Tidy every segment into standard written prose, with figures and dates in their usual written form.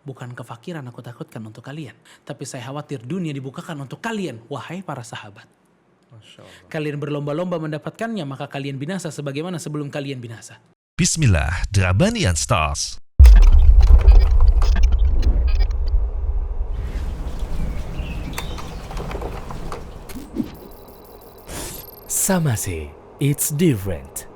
bukan kefakiran aku takutkan untuk kalian, tapi saya khawatir dunia dibukakan untuk kalian, wahai para sahabat. Masya Allah. Kalian berlomba-lomba mendapatkannya, maka kalian binasa sebagaimana sebelum kalian binasa. Bismillah, Drabanian Stars. Samase, it's different.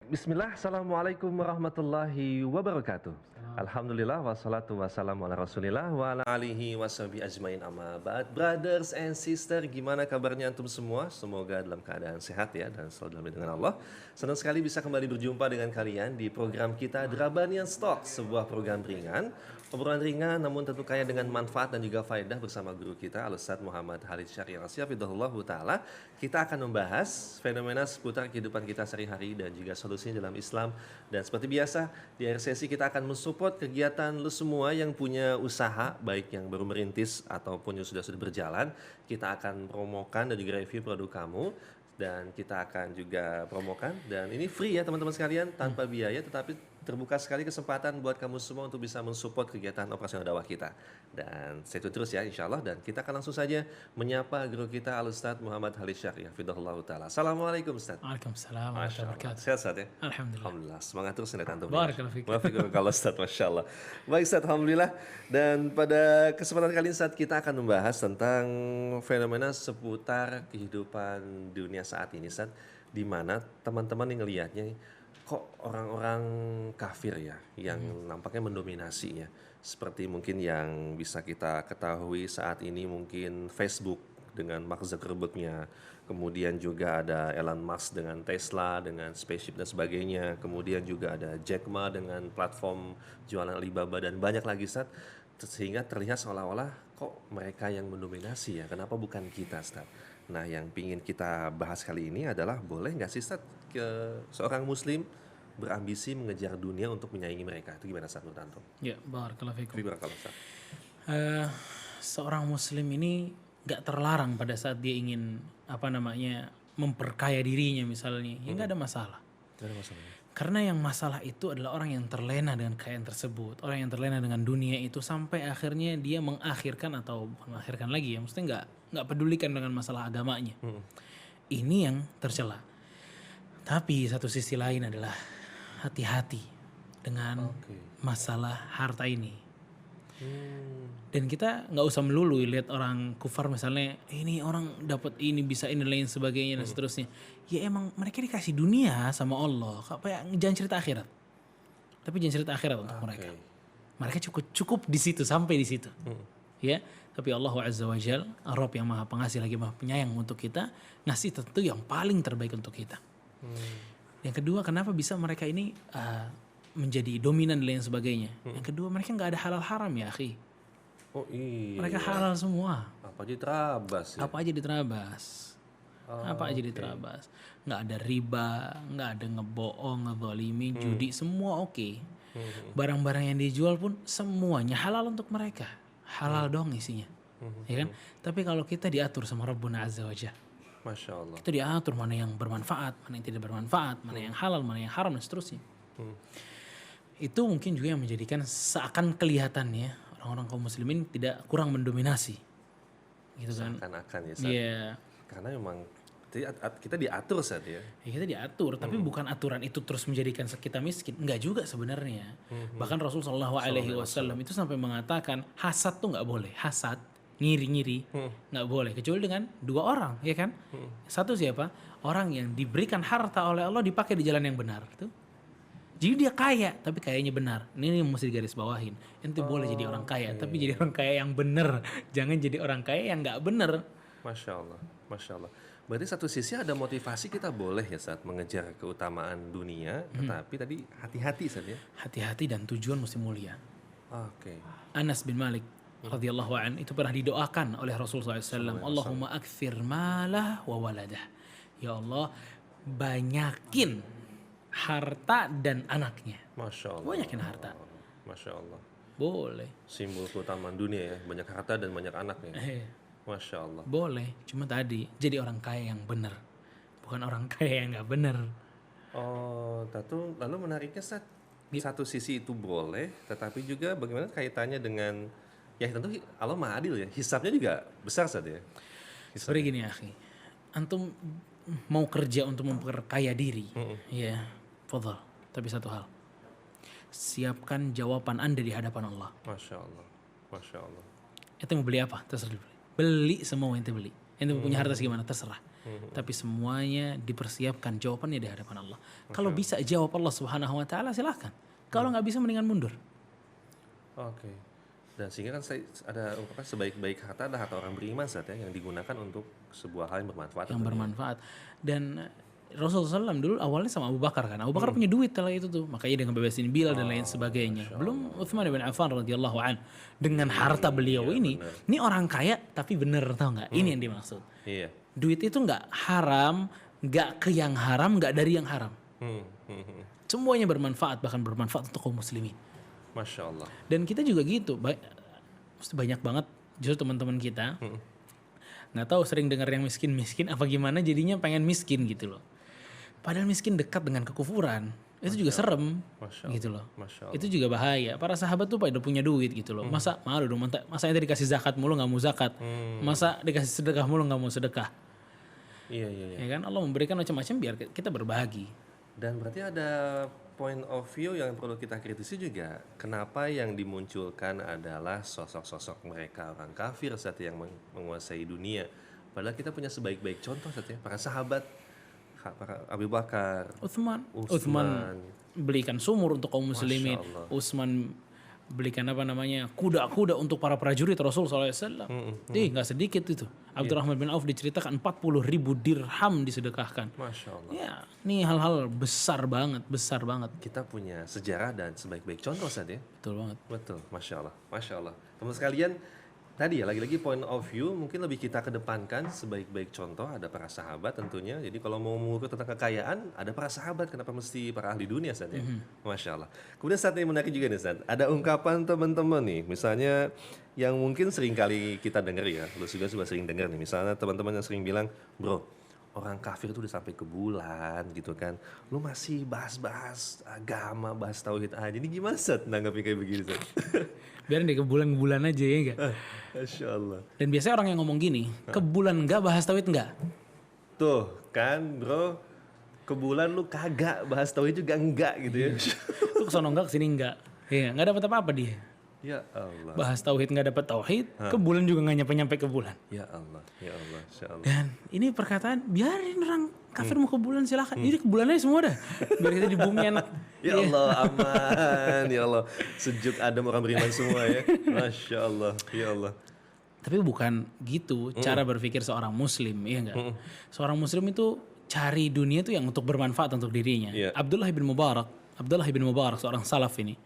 Bismillah, Assalamualaikum warahmatullahi wabarakatuh. Alhamdulillah, wassalatu wassalamu ala rasulillah wa ala alihi washabihi ajmain amma ba'd. Brothers and sister, gimana kabarnya antum semua? Semoga dalam keadaan sehat ya dan selalu dalam lindungan Allah. Senang sekali bisa kembali berjumpa dengan kalian di program kita Drabanian Talk, sebuah program ringan, obrolan ringan namun tentu kaya dengan manfaat dan juga faedah bersama guru kita Al-Ustadz Muhammad Khalid Syariah Hafidhahullah Ta'ala. Kita akan membahas fenomena seputar kehidupan kita sehari-hari dan juga solusinya dalam Islam. Dan seperti biasa, di akhir sesi kita akan mensupport kegiatan lu semua yang punya usaha, baik yang baru merintis ataupun yang sudah berjalan. Kita akan promokan dan juga review produk kamu. Dan kita akan juga promokan. Dan ini free ya teman-teman sekalian, tanpa biaya, tetapi terbuka sekali kesempatan buat kamu semua untuk bisa mensupport kegiatan operasional dakwah kita. Dan stay tune terus ya insya Allah. Dan kita akan langsung saja menyapa guru kita Al-Ustadz Muhammad Khalid Syariah Hafidhahullah Ta'ala. Assalamualaikum Ustadz. Waalaikumsalam Masya warahmatullahi Allah. wabarakatuh. Sehat Ustadz ya? Alhamdulillah. Alhamdulillah. Semangat terus nih antum. Barakallahu fiik. Kalau Ustadz, Masya Allah. Baik Ustadz, Alhamdulillah. Dan pada kesempatan kali ini Ustadz, kita akan membahas tentang fenomena seputar kehidupan dunia saat ini Ustadz, di mana teman-teman yang ngelihatnya kok orang-orang kafir ya yang nampaknya mendominasi ya, seperti mungkin yang bisa kita ketahui saat ini mungkin Facebook dengan Mark Zuckerberg-nya, kemudian juga ada Elon Musk dengan Tesla, dengan SpaceShip dan sebagainya, kemudian juga ada Jack Ma dengan platform jualan Alibaba dan banyak lagi Ustaz, sehingga terlihat seolah-olah kok mereka yang mendominasi ya, kenapa bukan kita Ustaz? Nah yang ingin kita bahas kali ini adalah boleh nggak sih Ustaz seorang muslim berambisi mengejar dunia untuk menyaingi mereka, itu gimana Ustaz menurut antum? Ya, barakallahu fiikum. Barakallahu Ustaz. Seorang muslim ini gak terlarang pada saat dia ingin memperkaya dirinya misalnya, ya gak ada masalah. Tidak ada masalahnya. Karena yang masalah itu adalah orang yang terlena dengan kekayaan tersebut, orang yang terlena dengan dunia itu sampai akhirnya dia mengakhirkan atau mengakhirkan lagi ya, maksudnya nggak pedulikan dengan masalah agamanya. Ini yang tercela. Tapi satu sisi lain adalah hati-hati dengan masalah harta ini. Dan kita nggak usah melulu lihat orang kufar misalnya, ini orang dapat ini bisa ini lain sebagainya dan seterusnya. Ya emang mereka dikasih dunia sama Allah. Jangan cerita akhirat. Tapi jangan cerita akhirat untuk mereka. Mereka cukup di situ, sampai di situ. Ya, tapi Allah Azza wa Jal, Rabb yang Maha Pengasih lagi Maha Penyayang untuk kita, ngasih tentu yang paling terbaik untuk kita. Yang kedua, kenapa bisa mereka ini menjadi dominan dan lain sebagainya? Yang kedua, mereka nggak ada halal haram ya, akhi. Oh iya. Mereka halal semua. Apa aja terabas ya? Apa aja diterabas. Apa aja diterabas. Nggak ada riba, nggak ada ngebohong, ngezalimi, judi, semua oke. Barang-barang yang dijual pun semuanya halal untuk mereka. Halal dong isinya. Ya kan? Tapi kalau kita diatur sama Rabbuna Azza wa Jalla, Masya Allah. kita diatur mana yang bermanfaat, mana yang tidak bermanfaat, mana yang halal, mana yang haram dan seterusnya. Itu mungkin juga yang menjadikan seakan kelihatannya orang-orang kaum muslimin tidak kurang mendominasi. Gitu kan. Seakan-akan ya Ustaz. Iya. Karena memang kita diatur Ustaz ya. Ya kita diatur, tapi bukan aturan itu terus menjadikan kita miskin. Enggak juga sebenarnya. Bahkan Rasul Shallallahu Alaihi Wasallam itu sampai mengatakan hasad tuh nggak boleh. Hasad, ngiri-ngiri, nggak boleh. Kecuali dengan dua orang, ya kan? Satu siapa? Orang yang diberikan harta oleh Allah dipakai di jalan yang benar. Tuh. Jadi dia kaya, tapi kayaknya benar. Ini mesti digaris bawahin. Ente boleh jadi orang kaya, tapi jadi orang kaya yang benar. Jangan jadi orang kaya yang nggak benar. Masya Allah, Masya Allah. Berarti satu sisi ada motivasi kita boleh ya saat mengejar keutamaan dunia, tetapi tadi hati-hati Ustaz ya. Hati-hati dan tujuan mesti mulia. Oke. Anas bin Malik radhiyallahu an itu pernah didoakan oleh Rasulullah SAW. Allahumma akthir malah wa waladah. Ya Allah, banyakin harta dan anaknya. Masya Allah. Banyakin harta. Masya Allah. Boleh. Simbol keutamaan dunia ya, banyak harta dan banyak anaknya. Masya Allah. Boleh. Cuma tadi jadi orang kaya yang benar, bukan orang kaya yang nggak benar. Oh, lalu menariknya satu sisi itu boleh, tetapi juga bagaimana kaitannya dengan ya tentu Allah Maha Adil ya, hisabnya juga besar saja ya. Seperti gini ya, akhi. Antum mau kerja untuk memperkaya diri, ya, fadhal. Tapi satu hal, siapkan jawaban Anda di hadapan Allah. Masya Allah, Masya Allah. Ente mau beli apa? Terserah dibeli. Beli semua ente beli. Ente punya harta segimana? Terserah. Tapi semuanya dipersiapkan jawabannya di hadapan Allah. Kalau bisa jawab Allah Subhanahu Wa Taala silahkan. Kalau nggak bisa mendingan mundur. Oke. Dan sehingga kan ada ungkapan sebaik-baik harta adalah harta orang beriman saja yang digunakan untuk sebuah hal yang bermanfaat. Yang bermanfaat. Dan Rasulullah SAW dulu awalnya sama Abu Bakar kan. Abu Bakar punya duit lah itu tuh. Makanya dia ngebebasin Bilal dan lain sebagainya. Belum Utsman bin Affan radhiyallahu an. Dengan harta beliau ini. Ini orang kaya tapi bener tau nggak? Ini yang dimaksud. Iya. Duit itu nggak haram, nggak ke yang haram, nggak dari yang haram. Semuanya bermanfaat, bahkan bermanfaat untuk kaum muslimin. Masya Allah. Dan kita juga gitu. Banyak banget justru teman-teman kita. Nggak tahu sering dengar yang miskin-miskin apa gimana jadinya pengen miskin gitu loh. Padahal miskin dekat dengan kekufuran. Itu juga serem gitu loh. Itu juga bahaya. Para sahabat tuh pada punya duit gitu loh. Masa malu dong, masa ente dikasih zakat mulu nggak mau zakat. Masa dikasih sedekah mulu nggak mau sedekah. Iya. Ya kan Allah memberikan macam-macam biar kita berbagi. Dan berarti ada point of view yang perlu kita kritisi juga. Kenapa yang dimunculkan adalah sosok-sosok mereka orang kafir saat yang menguasai dunia. Padahal kita punya sebaik-baik contoh saat ya. Para sahabat, para Abu Bakar, Utsman Utsman belikan sumur untuk kaum muslimin. Utsman belikan kuda-kuda untuk para prajurit Rasul SAW. Nggak sedikit itu. Abdurrahman bin Auf diceritakan 40.000 dirham disedekahkan. Masya Allah. Ya, ini hal-hal besar banget. Kita punya sejarah dan sebaik-baik contoh saat ya. Betul banget. Betul, Masya Allah. Teman sekalian, tadi ya lagi-lagi point of view mungkin lebih kita kedepankan sebaik-baik contoh ada para sahabat tentunya. Jadi kalau mau mengukur tentang kekayaan ada para sahabat, kenapa mesti para ahli dunia saat ya? Masya Allah. Kemudian saat ini menarik juga nih Ustaz, ada ungkapan teman-teman nih, misalnya yang mungkin sering kali kita dengar ya, lu juga sering dengar nih, misalnya teman-teman yang sering bilang, bro, orang kafir tuh udah sampai ke bulan gitu kan, lu masih bahas-bahas agama, bahas tauhid aja, ini gimana Ustaz nanggapi kayak begini Ustaz? Biar deh ke bulan-bulan aja ya enggak? Masya Allah. Dan biasanya orang yang ngomong gini, ke bulan enggak bahas tauhid enggak? Tuh kan bro, ke bulan lu kagak bahas tauhid juga enggak gitu ya. Lu kesono enggak, kesini enggak. Iya, enggak dapat apa-apa dia. Ya Allah. Bahas tauhid enggak dapat tauhid, ke bulan juga enggak nyampe-nyampe ke bulan. Ya Allah, Insya Allah. Dan ini perkataan, biarin orang kafir mau ke bulan silahkan. Jadi ke bulan aja semua dah. Biar kita di bumi enak. Ya Allah, aman. Ya Allah, sejuk adem orang beriman semua ya. Masya Allah, ya Allah. Tapi bukan gitu cara berpikir seorang muslim, iya enggak? Seorang muslim itu cari dunia itu yang untuk bermanfaat untuk dirinya. Yeah. Abdullah bin Mubarak seorang salaf ini.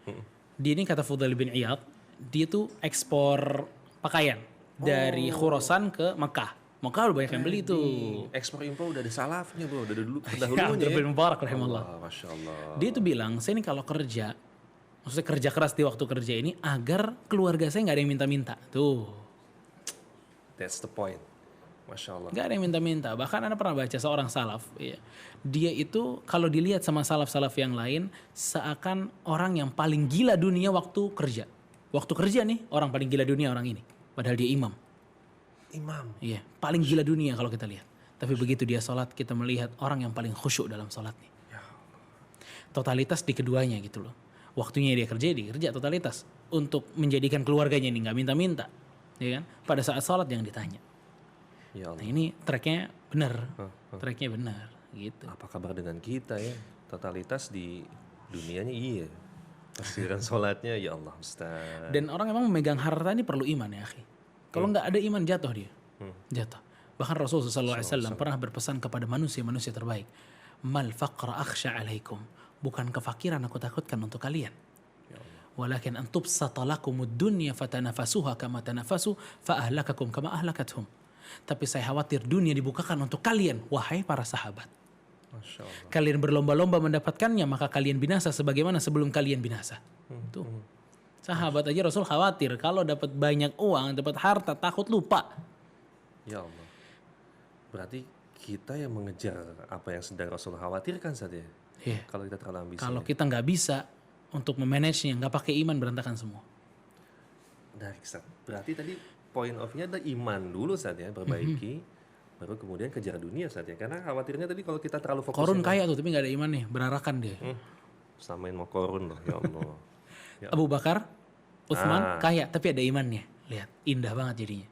Dia ini kata Fudail bin Iyad, dia tuh ekspor pakaian dari Khurasan ke Mekah. Mekah udah banyak yang beli tuh. Ekspor impor udah ada salafnya bro, udah dulu Ya, pendahulunya Abdullah bin Mubarak rahimahullah. Masya Allah. Dia tuh bilang, saya ini kalau kerja, maksudnya kerja keras di waktu kerja ini agar keluarga saya nggak ada yang minta-minta. Tuh. That's the point. Masya Allah. Nggak ada yang minta-minta. Bahkan Anda pernah baca seorang salaf, ya. Dia itu kalau dilihat sama salaf-salaf yang lain seakan orang yang paling gila dunia waktu kerja. Waktu kerja nih orang paling gila dunia orang ini. Padahal dia imam. Iya, paling gila dunia kalau kita lihat. Tapi begitu dia sholat kita melihat orang yang paling khusyuk dalam sholatnya. Totalitas di keduanya gitu loh. Waktunya dia kerja totalitas. Untuk menjadikan keluarganya ini nggak minta-minta. Ya kan? Pada saat sholat yang ditanya. Ya Allah. Nah ini tracknya benar. Tracknya benar. Gitu. Apa kabar dengan kita ya? Totalitas di dunianya iya. Tafsiran sholatnya ya Allah Ustaz. Dan orang emang memegang harta ini perlu iman ya akhi. Kalau nggak ada iman jatuh dia. Jatuh. Bahkan Rasulullah SAW pernah berpesan kepada manusia-manusia terbaik. Mal faqra akhsha alaikum. Bukan kefakiran aku takutkan untuk kalian. Walakin an tubsata lakumud dunya fatanafasuha kama tanafasu fa ahlakakum kama ahlakathum. Tapi saya khawatir dunia dibukakan untuk kalian, wahai para sahabat. Masya Allah. Kalian berlomba-lomba mendapatkannya, maka kalian binasa sebagaimana sebelum kalian binasa. Tuh. Sahabat aja Rasul khawatir kalau dapat banyak uang, dapat harta, takut lupa. Ya Allah. Berarti kita yang mengejar apa yang sedang Rasul khawatirkan saat ya. Iya. Kalau kita terlalu ambisi. Kalau kita nggak bisa untuk memanagenya, nggak pakai iman, berantakan semua. Nah, berarti tadi point of-nya ada iman dulu saat ya, perbaiki, baru kemudian kejar dunia saat ya. Karena khawatirnya tadi kalau kita terlalu fokus Korun kaya tuh, tapi nggak ada iman nih, berarakan dia. samain mau korun loh, ya Allah. Abu Bakar, Utsman kaya, tapi ada imannya. Lihat, indah banget jadinya.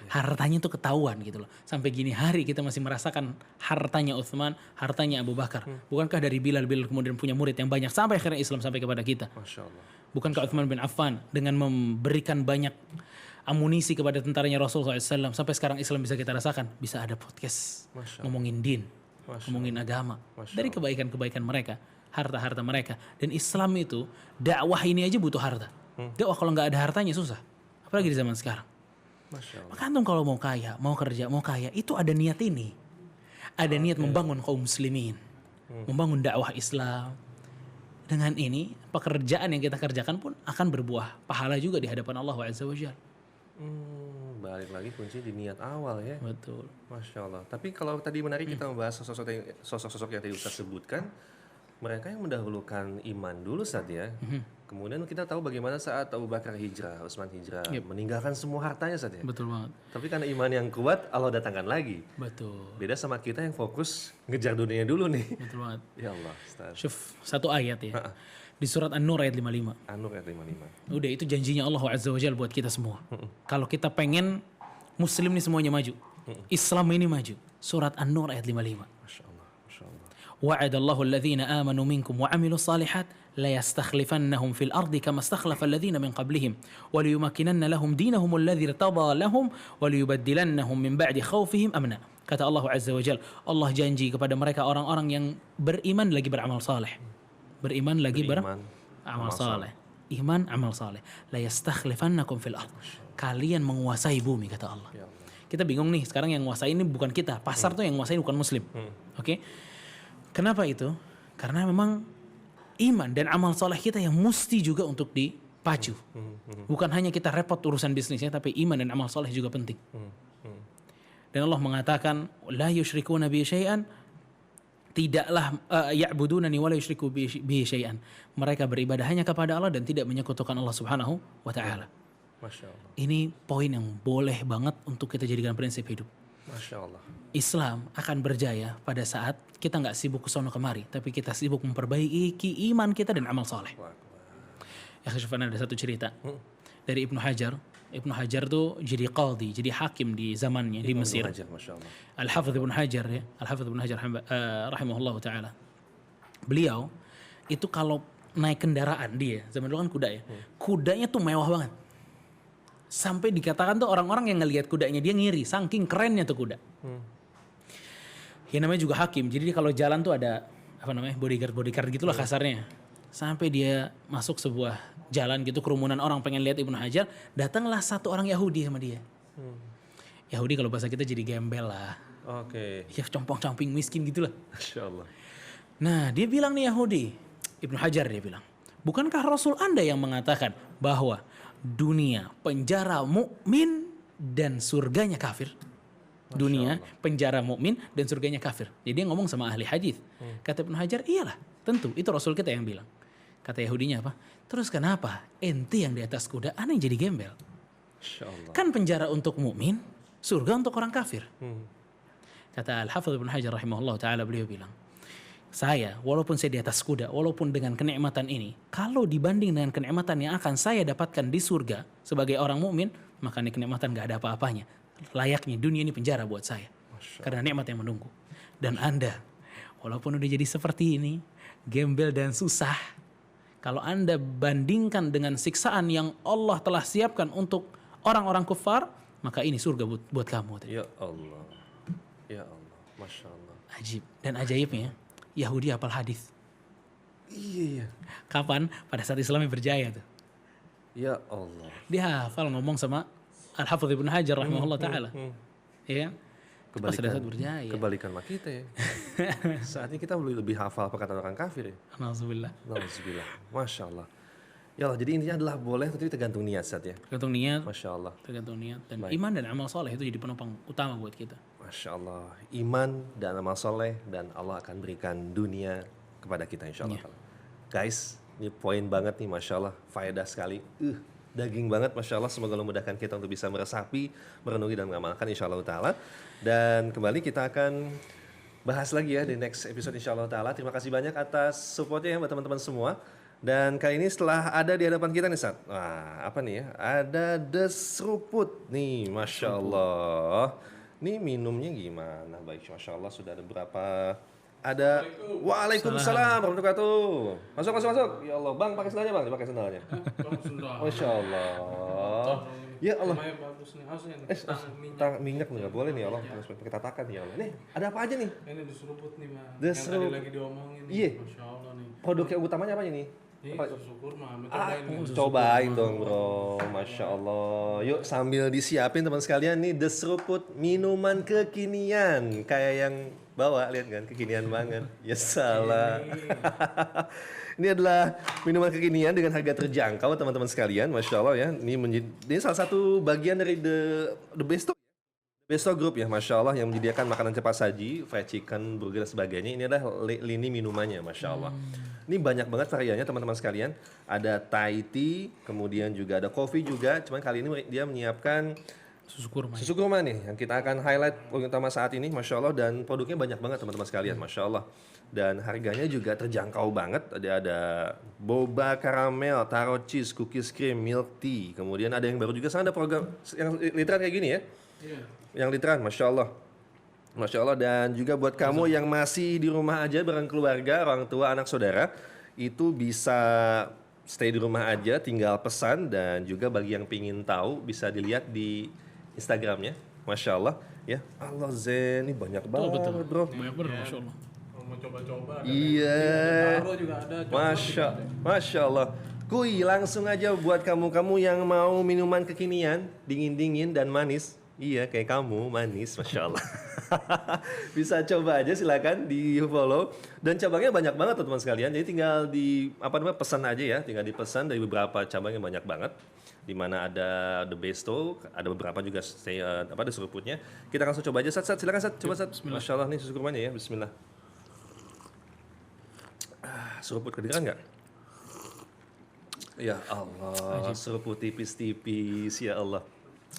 Hartanya tuh ketahuan gitu loh. Sampai gini hari kita masih merasakan hartanya Utsman, hartanya Abu Bakar. Bukankah dari Bilal kemudian punya murid yang banyak sampai akhirnya Islam sampai kepada kita? Masya Allah. Bukankah Utsman bin Affan dengan memberikan banyak amunisi kepada tentaranya Rasulullah SAW sampai sekarang Islam bisa kita rasakan? Bisa ada podcast ngomongin din, ngomongin agama. Dari kebaikan-kebaikan mereka, harta-harta mereka. Dan Islam itu, dakwah ini aja butuh harta. Dakwah kalau nggak ada hartanya susah. Apalagi di zaman sekarang. Masya Allah. Maka antum kalau mau kaya, mau kerja, mau kaya, itu ada niat ini. Ada niat membangun kaum muslimin. Membangun dakwah Islam. Dengan ini, pekerjaan yang kita kerjakan pun akan berbuah pahala juga di hadapan Allah Azza wa Jalla. Balik lagi kunci di niat awal ya. Betul. Masya Allah. Tapi kalau tadi menarik kita membahas sosok-sosok yang tadi Ustaz sebutkan, mereka yang mendahulukan iman dulu saat ya. Kemudian kita tahu bagaimana saat Abu Bakar hijrah, Utsman hijrah, meninggalkan semua hartanya saat ya. Betul banget. Tapi karena iman yang kuat, Allah datangkan lagi. Betul. Beda sama kita yang fokus ngejar dunia dulu nih. Betul banget. Ya Allah, Ustaz. Syuf, satu ayat ya. Di surat An-Nur ayat 55. An-Nur ayat 55. Udah, itu janjinya Allah Azza wa Jalla buat kita semua. Kalau kita pengen Muslim nih semuanya maju, Islam ini maju. Surat An-Nur ayat 55. Masya Allah, Masya Allah. Wa'adallahu alladhina amanu minkum wa amilu salihat la yastakhlifannahum fil ardi kama istakhlafa alladhina min qablihim wa liyumakkinanna lahum dinahum alladhi irtada lahum wa liyubaddilannahum min ba'di khawfihim amna. Kata Allah Azza wa Jalla, Allah janji kepada mereka orang-orang yang beriman lagi beramal saleh. Beriman lagi beramal saleh. Iman, amal saleh. La yastakhlifannakum fil ard. Kalian menguasai bumi, kata Allah. Ya Allah. Kita bingung nih, sekarang yang menguasai ini bukan kita. Pasar tuh yang menguasai bukan muslim. Oke? Kenapa itu? Karena memang iman dan amal soleh kita yang mesti juga untuk dipacu. Bukan hanya kita repot urusan bisnisnya, tapi iman dan amal soleh juga penting. Dan Allah mengatakan, la yusyrikuna bi syai'an, tidaklah ya'budunani wa la yusyriku bi syai'an. Mereka beribadah hanya kepada Allah dan tidak menyekutukan Allah Subhanahu wa taala. Masya Allah. Ini poin yang boleh banget untuk kita jadikan prinsip hidup. Masya Allah. Islam akan berjaya pada saat kita nggak sibuk kesono kemari, tapi kita sibuk memperbaiki iman kita dan amal soleh. Ya, Syufan, ada satu cerita dari Ibnu Hajar. Ibnu Hajar tuh jadi qadhi, jadi hakim di zamannya di Mesir. Hajar, Masya Allah. Al-Hafidh Ibnu Hajar ya, Al-Hafidh Ibnu Hajar rahimahullah taala. Beliau itu kalau naik kendaraan dia, zaman dulu kan kuda ya. Kudanya tuh mewah banget. Sampai dikatakan tuh orang-orang yang ngelihat kudanya dia ngiri, saking kerennya tuh kuda. Ya namanya juga hakim, jadi dia kalau jalan tuh ada apa namanya bodyguard gitulah kasarnya. Sampai dia masuk sebuah jalan gitu, kerumunan orang pengen lihat Ibnu Hajar, datanglah satu orang Yahudi sama dia. Yahudi kalau bahasa kita jadi gembel lah. Oke. Ya compong-camping miskin gitulah. Masya Allah. Nah dia bilang nih Yahudi, Ibnu Hajar dia bilang, bukankah Rasul Anda yang mengatakan bahwa dunia penjara mukmin dan surganya kafir? Dunia penjara mukmin dan surganya kafir. Jadi dia ngomong sama ahli hadis. Kata Ibnu Hajar, iyalah, tentu itu Rasul kita yang bilang. Kata Yahudinya apa? Terus kenapa ente yang di atas kuda, ana yang jadi gembel? Masya Allah. Kan penjara untuk mukmin, surga untuk orang kafir. Kata Al-Hafidh Ibnu Hajar rahimahullah taala, beliau bilang, saya walaupun saya di atas kuda, walaupun dengan kenikmatan ini, kalau dibanding dengan kenikmatan yang akan saya dapatkan di surga sebagai orang mukmin, maka ini kenikmatan gak ada apa-apanya. Layaknya dunia ini penjara buat saya. Karena nikmat yang menunggu. Dan Anda, walaupun udah jadi seperti ini, gembel dan susah, kalau Anda bandingkan dengan siksaan yang Allah telah siapkan untuk orang-orang kufar, maka ini surga buat kamu. Ya Allah. Ya Allah. Masya Allah. Ajib. Dan ajaibnya, Yahudi hafal hadis. Iya. Kapan? Pada saat Islamnya berjaya tuh. Ya Allah. Dia hafal ngomong sama Al-Hafidh Ibnu Hajar rahimahullah taala. Iya. Pas pada saat berjaya. Kebalikan sama kita ya. Saatnya kita lebih hafal perkataan orang kafir ya. Alhamdulillah. Alhamdulillah. Masya Allah. Ya Allah, jadi intinya adalah boleh tapi tergantung niat saat ya. Tergantung niat. Masya Allah. Tergantung niat. Dan iman dan amal soleh itu jadi penopang utama buat kita. Masya Allah, iman dan amal soleh dan Allah akan berikan dunia kepada kita insya Allah. Guys, ini poin banget nih, Masya Allah, faedah sekali. Daging banget, Masya Allah. Semoga Allah mudahkan kita untuk bisa meresapi, merenungi dan mengamalkan insya Allah Ta'ala. Dan kembali kita akan bahas lagi ya di next episode insya Allah Ta'ala. Terima kasih banyak atas supportnya ya buat teman-teman semua. Dan kali ini setelah ada di hadapan kita nih Sat. Wah, apa nih ya? Ada the seruput nih, Masya Allah. Ini minumnya gimana? Baik, Masya Allah sudah ada berapa. Ada. Waalaikumsalam warahmatullahi wabarakatuh. Masuk. Ya Allah, Bang pakai sendalnya Bang, pakai sendalnya. Masya Allah. Ya Allah. Bagus nih, harusnya Minyak nggak boleh nih ya Allah. Harus pakai tatakan ya Allah. Nih, ada apa aja nih? ini diseruput nih, Bang. The Yang seruput. tadi lagi diomongin nih. Iya. Masya Allah nih. Produk yang utamanya apa ini? Ini susu kurma. Cobain nih. Cobain dong bro, Masya Allah. Yuk sambil disiapin teman sekalian nih the seruput minuman kekinian. Kayak yang bawa, lihat kan, kekinian banget. Ya salah. Ini adalah minuman kekinian dengan harga terjangkau teman-teman sekalian, Masya Allah ya. Ini salah satu bagian dari the Besto Group ya, Masya Allah, yang menyediakan makanan cepat saji, fried chicken, burger dan sebagainya. Ini adalah lini minumannya, Masya Allah. Ini banyak banget variannya teman-teman sekalian. Ada Thai tea, kemudian juga ada coffee juga. Cuman kali ini dia menyiapkan susu kurma nih, yang kita akan highlight poin utama saat ini, Masya Allah. Dan produknya banyak banget teman-teman sekalian, Masya Allah. Dan harganya juga terjangkau banget. Ada boba karamel, taro cheese, cookies cream, milk tea. Kemudian ada yang baru juga, sana ada program yang literan kayak gini ya. Yang literan, Masya Allah. Masya Allah. Dan juga buat kamu yang masih di rumah aja bareng keluarga, orang tua, anak saudara, itu bisa stay di rumah aja, tinggal pesan. Dan juga bagi yang pingin tahu, bisa dilihat di Instagramnya, Masya Allah. Ya, Allah Zen, ini banyak banget bro. Banyak bener, Masya Allah. Kalau mau coba-coba. Iya. Taro juga ada. Masya Allah. Kuy, langsung aja buat kamu-kamu yang mau minuman kekinian, dingin-dingin dan manis. Iya, kayak kamu, manis, Masya Allah. Bisa coba aja, silakan di follow. Dan cabangnya banyak banget teman-teman sekalian. Jadi tinggal pesan aja ya. Tinggal dipesan dari beberapa cabang yang banyak banget. Di mana ada The Besto, ada beberapa juga ada seruputnya. Kita langsung coba aja, Sat. Silakan Sat, coba Sat. Masya Allah nih susu kurmanya ya, Bismillah. Seruput kedengeran nggak? Ya Allah, seruput tipis-tipis, ya Allah.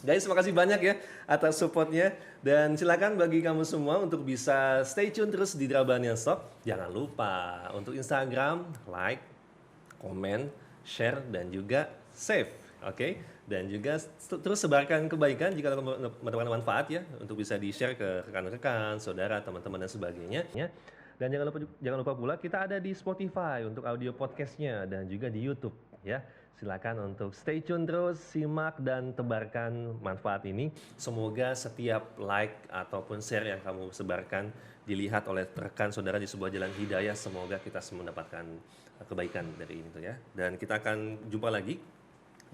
Guys, terima kasih banyak ya atas supportnya. Dan silakan bagi kamu semua untuk bisa stay tune terus di Drabanian Stock. Jangan lupa untuk Instagram, like, komen, share, dan juga save. Oke? Dan juga terus sebarkan kebaikan jika teman-teman manfaat ya. Untuk bisa di-share ke rekan-rekan, saudara, teman-teman, dan sebagainya. Dan jangan lupa pula kita ada di Spotify untuk audio podcastnya dan juga di YouTube ya. Silakan untuk stay tune terus, simak dan tebarkan manfaat ini. Semoga setiap like ataupun share yang kamu sebarkan dilihat oleh rekan saudara di sebuah jalan hidayah. Semoga kita semua mendapatkan kebaikan dari ini ya. Dan kita akan jumpa lagi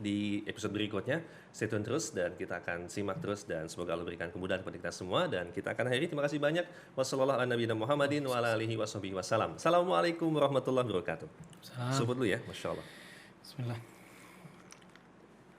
di episode berikutnya. Stay tune terus dan kita akan simak terus dan semoga Allah berikan kemudahan kepada kita semua. Dan kita akan akhiri. Terima kasih banyak. Wassalamualaikum warahmatullahi wabarakatuh. Assalamualaikum warahmatullahi wabarakatuh. Sebut dulu ya, Masya Allah. Bismillah.